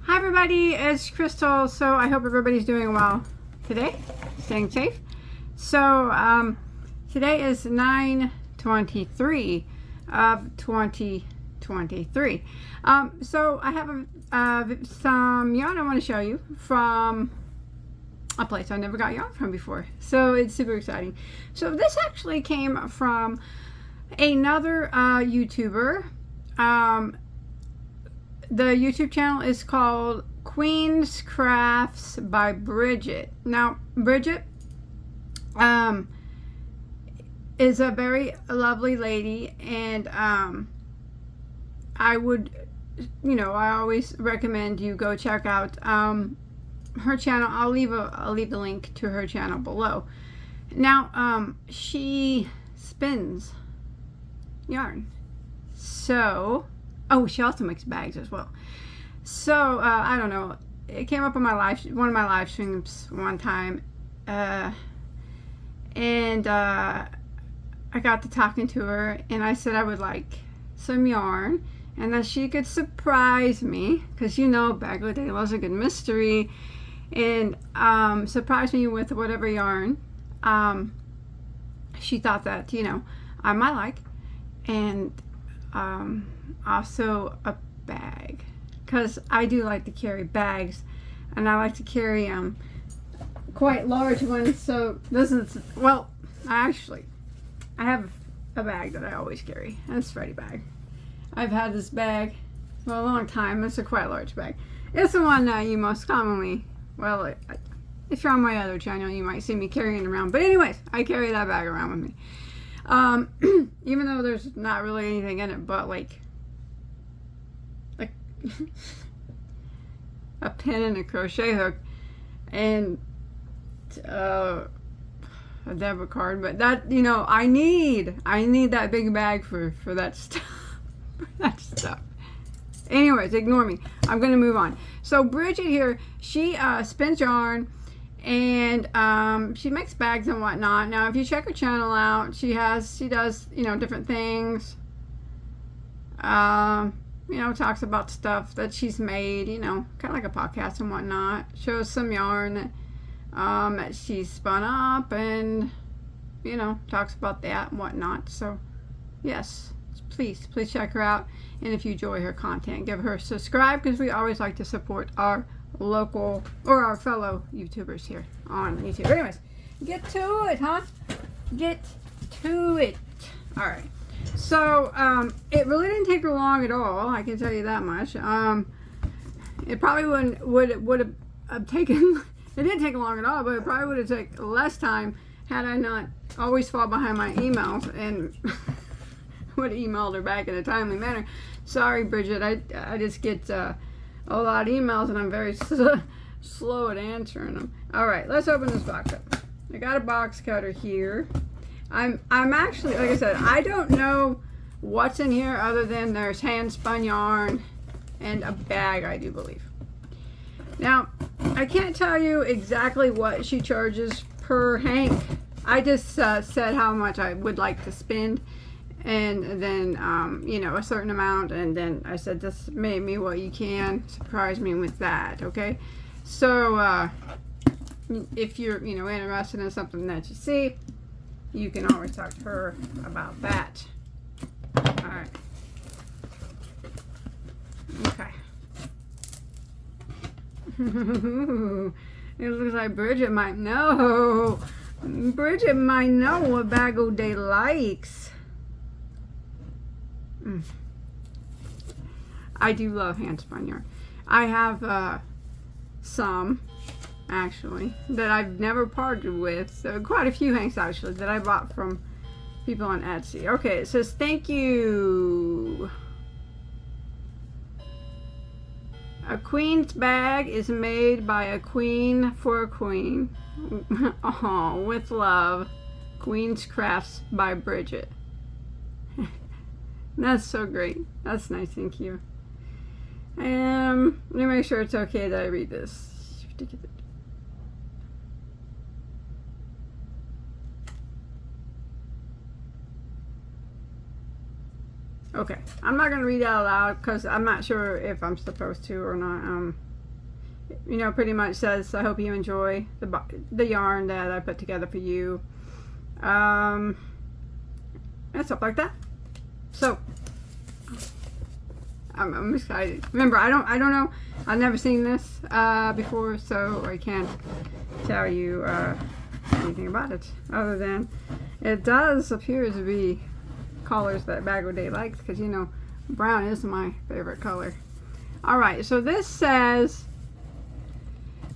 Hi everybody, it's Crystal. So I hope everybody's doing well today, staying safe. So today is 9/23 of 2023. So I have some yarn I want to show you from a place I never got yarn from before. So it's super exciting. So this actually came from another YouTuber. The YouTube channel is called Queen's Crafts by Bridget. Now, Bridget is a very lovely lady, and I would, I always recommend you go check out her channel. I'll leave the link to her channel below. Now, she spins yarn. So, oh, she also makes bags as well. So, I don't know. It came up on one of my live streams one time. And I got to talking to her, and I said I would like some yarn and that she could surprise me, because Bagoday loves a good mystery, and surprise me with whatever yarn she thought that I might like, and also a bag, because I do like to carry bags, and I like to carry quite large ones. So this is, well, I have a bag that I always carry, and it's a Freddy bag. I've had this bag for a long time. It's a quite large bag. It's the one that you most commonly, well, if you're on my other channel, you might see me carrying it around. But anyways, I carry that bag around with me. Even though there's not really anything in it but like a pin and a crochet hook and a debit card, but that I need that big bag for that stuff. Anyways, ignore me. I'm gonna move on. So Bridget here, she spins yarn, and she makes bags and whatnot. Now, if you check her channel out, she does different things. Talks about stuff that she's made. Kind of like a podcast and whatnot. Shows some yarn that she's spun up, and talks about that and whatnot. So yes, please check her out. And if you enjoy her content, give her a subscribe, because we always like to support our local or our fellow YouTubers here on YouTube. Anyways, get to it, huh? Get to it. All right. So it really didn't take her long at all. I can tell you that much. It probably would have taken. It didn't take long at all, but it probably would have taken less time had I not always fall behind my emails and would have emailed her back in a timely manner. Sorry, Bridget. I just get a lot of emails, and I'm very slow at answering them. All right, let's open this box up. I got a box cutter here. I'm actually, like I said, I don't know what's in here other than there's hand spun yarn and a bag, I do believe. Now, I can't tell you exactly what she charges per hank. I just said how much I would like to spend, and then a certain amount, and then I said, just make me what you can, surprise me with that. Okay, so if you're interested in something that you see, you can always talk to her about that. All right. Okay. It looks like Bridget might know. Bridget might know what Bagoday likes. I do love handspun yarn. I have some, actually, that I've never parted with. So quite a few hanks, actually, that I bought from people on Etsy. Okay, it says, thank you. A queen's bag is made by a queen for a queen. Oh, with love. Queen's Crafts by Bridget. That's so great. That's nice, thank you. Let me make sure it's okay that I read this. Okay, I'm not going to read it out loud because I'm not sure if I'm supposed to or not. you know, pretty much says, I hope you enjoy the yarn that I put together for you. And stuff like that. So I'm excited. Remember, I don't know. I've never seen this before, so I can't tell you anything about it other than it does appear to be colors that Bagoday likes, because you know brown is my favorite color. All right, so this says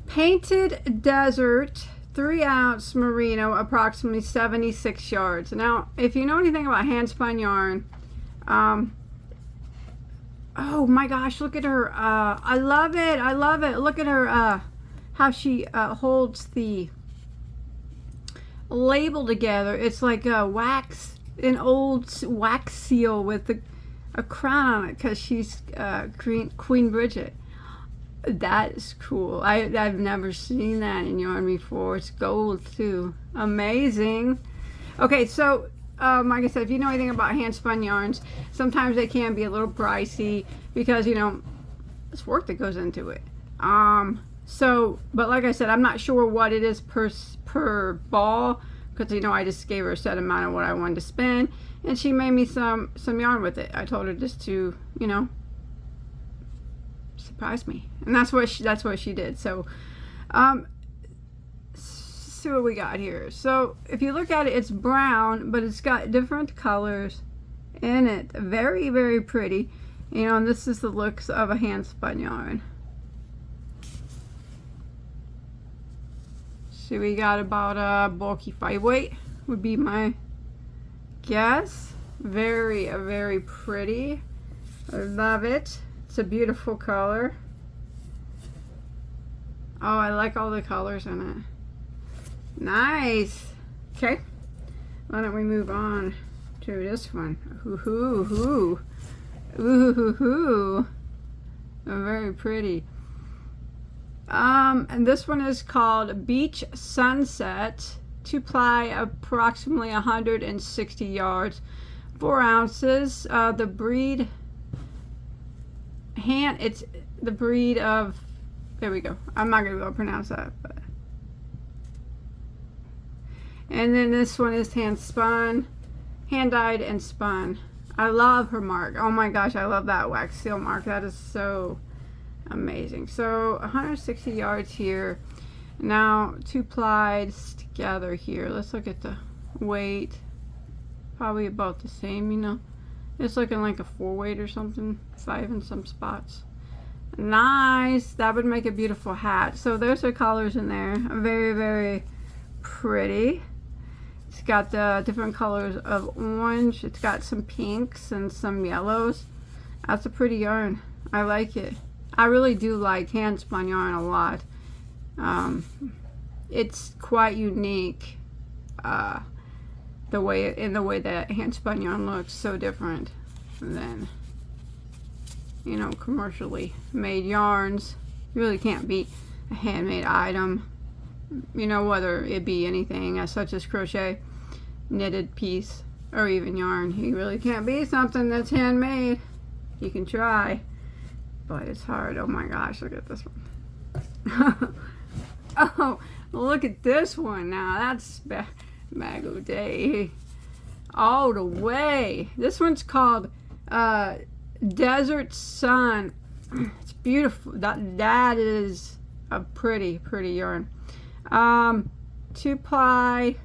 Painted Desert 3-ounce merino, approximately 76 yards. Now, if you know anything about handspun yarn, oh my gosh, look at her. I love it. I love it. Look at her, how she holds the label together. It's like a wax, an old wax seal with a crown on it, because she's Queen Bridget. That is cool. I've never seen that in yarn before. It's gold too. Amazing. Okay, so like I said, if you know anything about handspun yarns, sometimes they can be a little pricey because, you know, it's work that goes into it. So, but like I said, I'm not sure what it is per ball, because, you know, I just gave her a set amount of what I wanted to spend, and she made me some yarn with it. I told her just to, you know, surprise me, and that's what she did. So see what we got here. So if you look at it, it's brown, but it's got different colors in it. Very, very pretty. You know, and this is the looks of a handspun yarn. So we got about a bulky 5-weight would be my guess. Very, very pretty. I love it. It's a beautiful color. Oh, I like all the colors in it. Nice. Okay. Why don't we move on to this one? Ooh. Very pretty. And this one is called Beach Sunset. 2-ply, approximately 160 yards, 4 ounces. The breed it's the breed of, there we go. I'm not gonna be able to pronounce that, but. And then this one is hand dyed and spun. I love her mark. Oh my gosh, I love that wax seal mark. That is so amazing. So 160 yards here. Now 2-plied together here. Let's look at the weight. Probably about the same, you know. It's looking like a 4-weight or something. 5 in some spots. Nice. That would make a beautiful hat. So there's the colors in there. Very, very pretty. It's got the different colors of orange. It's got some pinks and some yellows. That's a pretty yarn. I like it. I really do like handspun yarn a lot. It's quite unique. The way that handspun yarn looks, so different than, you know, commercially made yarns. You really can't beat a handmade item, you know, whether it be anything such as crochet, knitted piece, or even yarn. You really can't beat something that's handmade. You can try, but it's hard. Oh my gosh, look at this one. Oh, look at this one now. That's Bagoday all the way. This one's called Desert Sun. It's beautiful. That is a pretty yarn. 2-ply,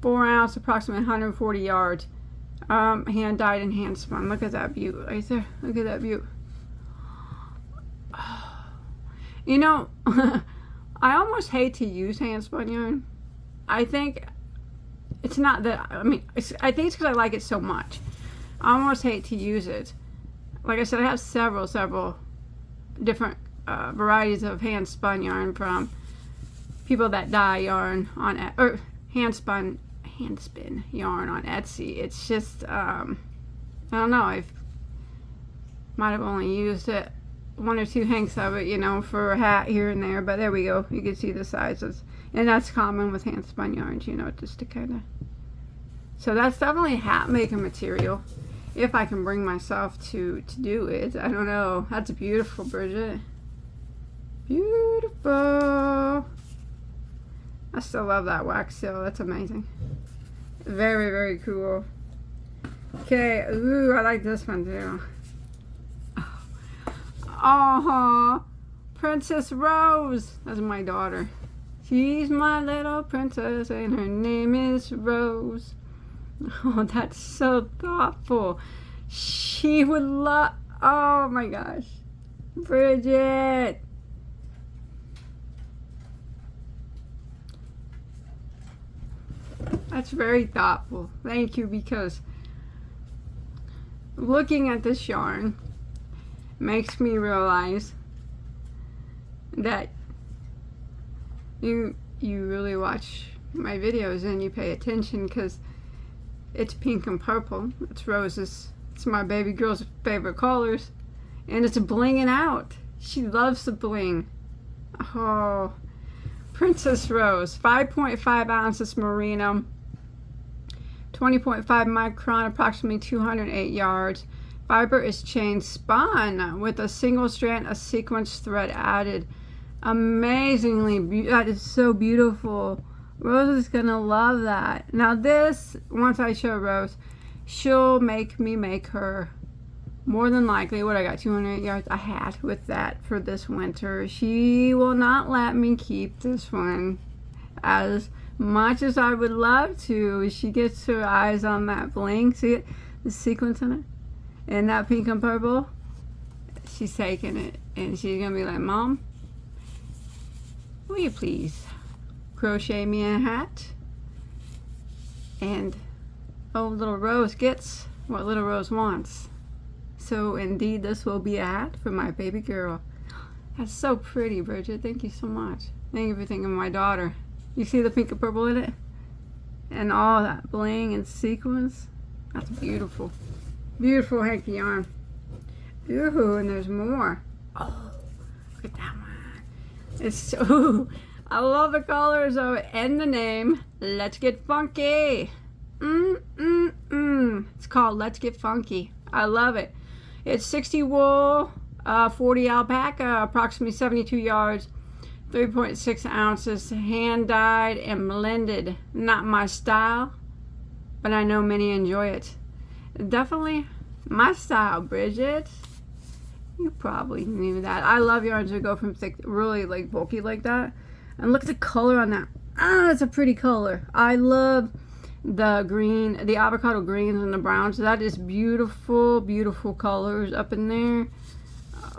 4 ounce, approximately 140 yards. Hand dyed and hand spun. Look at that beaut right there. Look at that beaut. You know, I almost hate to use handspun yarn. I think it's not that, I mean, I think it's because I like it so much. I almost hate to use it. Like I said, I have several different varieties of handspun yarn from people that dye yarn on, or handspin yarn on Etsy. It's just, I don't know, I might have only used it 1 or 2 hanks of it, you know, for a hat here and there, but there we go. You can see the sizes, and that's common with handspun yarns, you know, just to kind of, so that's definitely hat making material, if I can bring myself to do it. I don't know. That's beautiful, Bridget. Beautiful. I still love that wax seal. That's amazing. Very, very cool. Okay. Ooh, I like this one too. Oh, Princess Rose. That's my daughter. She's my little princess and her name is Rose. Oh, that's so thoughtful. She would love... Oh my gosh. Bridget. That's very thoughtful. Thank you, because looking at this yarn makes me realize that you really watch my videos and you pay attention, because it's pink and purple. It's roses. It's my baby girl's favorite colors, and it's blinging out. She loves the bling. Oh, Princess Rose, 5.5 ounces merino, 20.5 micron, approximately 208 yards. Fiber is chain spun with a single strand of sequence thread added. Amazingly, that is so beautiful. Rose is gonna love that. Now this, once I show Rose, she'll make me make her, more than likely, what I got, 208 yards, a hat with that for this winter. She will not let me keep this one. As much as I would love to, she gets her eyes on that bling. See it? The sequence in it? And that pink and purple? She's taking it. And she's going to be like, Mom, will you please crochet me a hat? And, oh, little Rose gets what little Rose wants. So, indeed, this will be a hat for my baby girl. That's so pretty, Bridget. Thank you so much. Thank you for thinking of my daughter. You see the pink and purple in it? And all that bling and sequins? That's beautiful. Beautiful hanky yarn. Ooh, and there's more. Oh, look at that one. It's so, ooh, I love the colors of it and the name. Let's Get Funky. It's called Let's Get Funky. I love it. It's 60 wool, 40 alpaca, approximately 72 yards, 3.6 ounces, hand dyed and blended. Not my style, but I know many enjoy it. Definitely my style, Bridget. You probably knew that. I love yarns that go from thick, really like bulky like that. And look at the color on that. Ah, that's a pretty color. I love the green, the avocado greens and the browns. That is beautiful, beautiful colors up in there.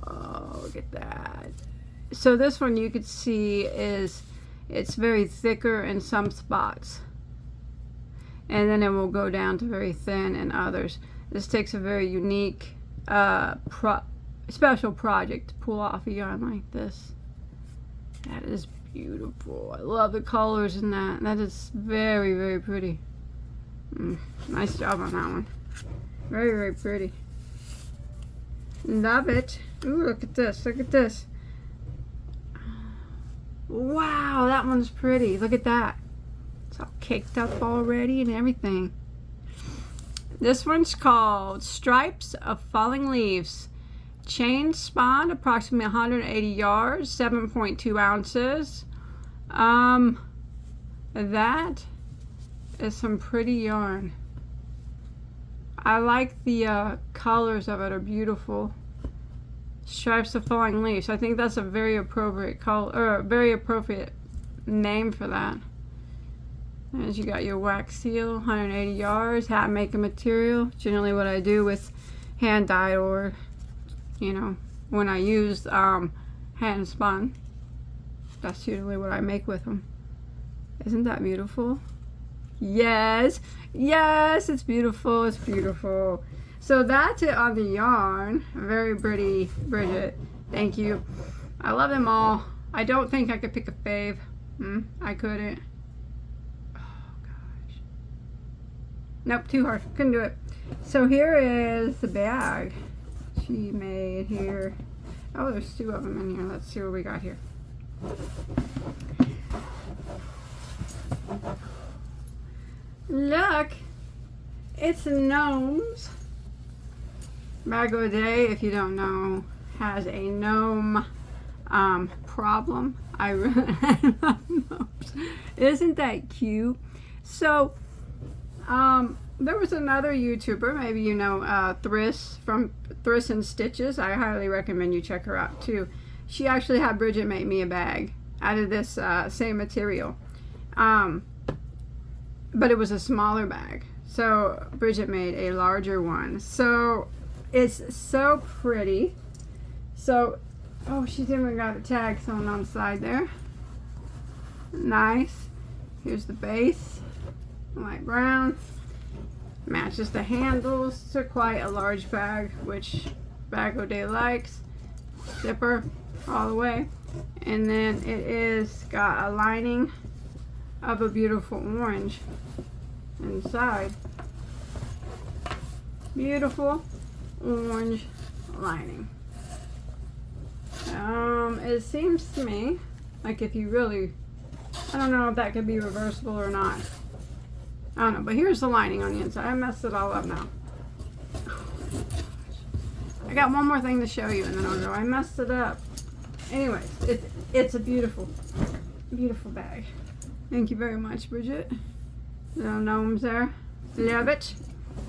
Oh, look at that. So this one you could see is, it's very thicker in some spots. And then it will go down to very thin in others. This takes a very unique, special project to pull off a yarn like this. That is beautiful. I love the colors in that. That is very, very pretty. Nice job on that one. Very, very pretty. Love it. Ooh, look at this. Look at this. Wow, that one's pretty. Look at that. It's all caked up already and everything. This one's called Stripes of Falling Leaves. Chain spun, approximately 180 yards, 7.2 ounces. That is some pretty yarn. I like the colors of it, are beautiful. Stripes of Falling Leaves. I think that's a very appropriate color, or very appropriate name for that. As you got your wax seal, 180 yards, hat making material. Generally what I do with hand dyed, or, you know, when I use hand spun, that's usually what I make with them. Isn't that beautiful? Yes, yes, it's beautiful, it's beautiful. So that's it on the yarn. Very pretty, Bridget. Thank you. I love them all. I don't think I could pick a fave. I couldn't. Oh, gosh. Nope, too hard. Couldn't do it. So here is the bag she made here. Oh, there's two of them in here. Let's see what we got here. Look, it's Gnome's Bagoday. If you don't know, has a gnome problem. I really love gnomes. Isn't that cute? So, there was another YouTuber, maybe you know, Thriss from Thriss and Stitches. I highly recommend you check her out too. She actually had Bridget make me a bag out of this same material. But it was a smaller bag. So Bridget made a larger one. So it's so pretty. So, oh, she's even got a tag sewn on the side there. Nice. Here's the base, light brown. Matches the handles to quite a large bag, which Bagoday likes. Zipper all the way. And then it is got a lining of a beautiful orange inside. Beautiful orange lining. It seems to me like if you really, I don't know if that could be reversible or not. I don't know, but here's the lining on the inside. I messed it all up now. I got one more thing to show you and then I'll go. I messed it up. Anyways, it's a beautiful, beautiful bag. Thank you very much, Bridget. Little gnomes there. Love it.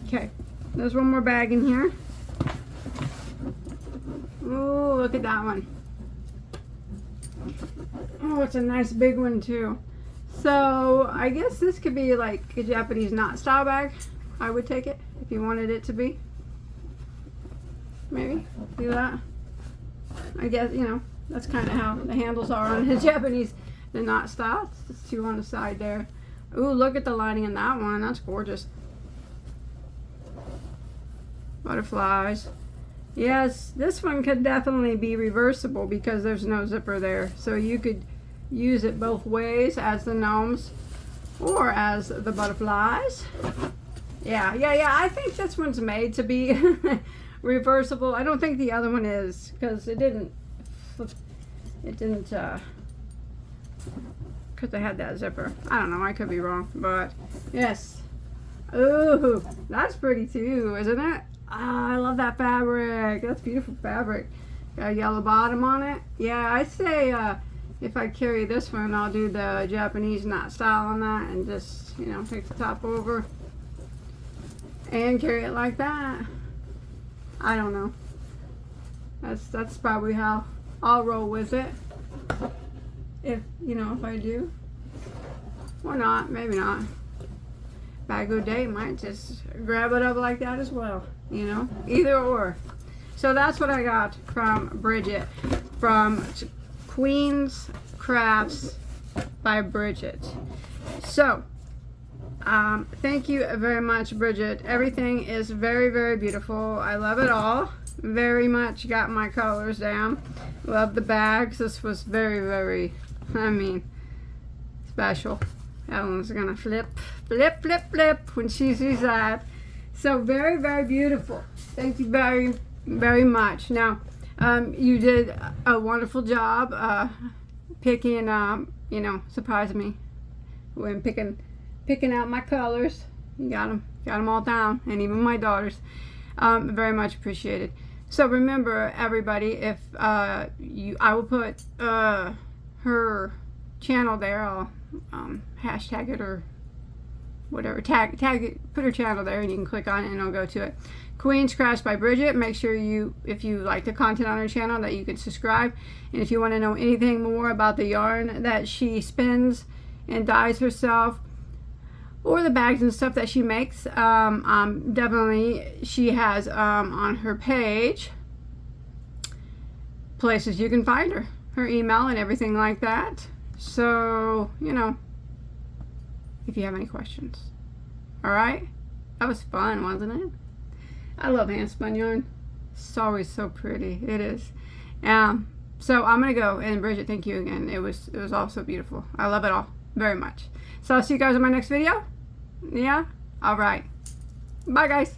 Okay, there's one more bag in here. Ooh, look at that one. Oh, it's a nice big one too. So I guess this could be like a Japanese knot style bag. I would take it if you wanted it to be. Maybe do that. I guess, you know, that's kind of how the handles are on the Japanese, the knot style. It's just two on the side there. Ooh, look at the lining in that one. That's gorgeous. Butterflies. Yes, this one could definitely be reversible because there's no zipper there. So you could use it both ways as the gnomes or as the butterflies. Yeah. I think this one's made to be reversible. I don't think the other one is because it didn't because they had that zipper. I don't know, I could be wrong, but yes. Ooh, that's pretty too, isn't it? Ah, I love that fabric. That's beautiful fabric. Got a yellow bottom on it. Yeah, I say if I carry this one, I'll do the Japanese knot style on that and just, you know, take the top over and carry it like that. I don't know. That's probably how I'll roll with it. If, you know, if I do. Or not, maybe not. Bagoday might just grab it up like that as well, you know, either or. So that's what I got from Bridget, from Queen's Crafts by Bridget. So thank you very much, Bridget. Everything is very, very beautiful. I love it all. Very much got my colors down. Love the bags. This was very, very, I mean, special. Ellen's gonna flip when she sees that. So very, very beautiful. Thank you very, very much. Now, you did a wonderful job picking, you know, surprising me when picking out my colors. You got them all down, and even my daughters. Very much appreciated. So remember, everybody, if I will put her channel there. I'll hashtag it or whatever, tag it, put her channel there, and you can click on it and it'll go to it. Queen's Crafts by Bridget. Make sure you, if you like the content on her channel, that you can subscribe. And if you want to know anything more about the yarn that she spins and dyes herself, or the bags and stuff that she makes, definitely she has on her page places you can find her email and everything like that. So, you know, if you have any questions. All right, that was fun, wasn't it? I love handspun yarn. It's always so pretty. It is. So I'm gonna go, and Bridget, thank you again. It was all so beautiful. I love it all very much. So I'll see you guys in my next video. Yeah. All right. Bye, guys.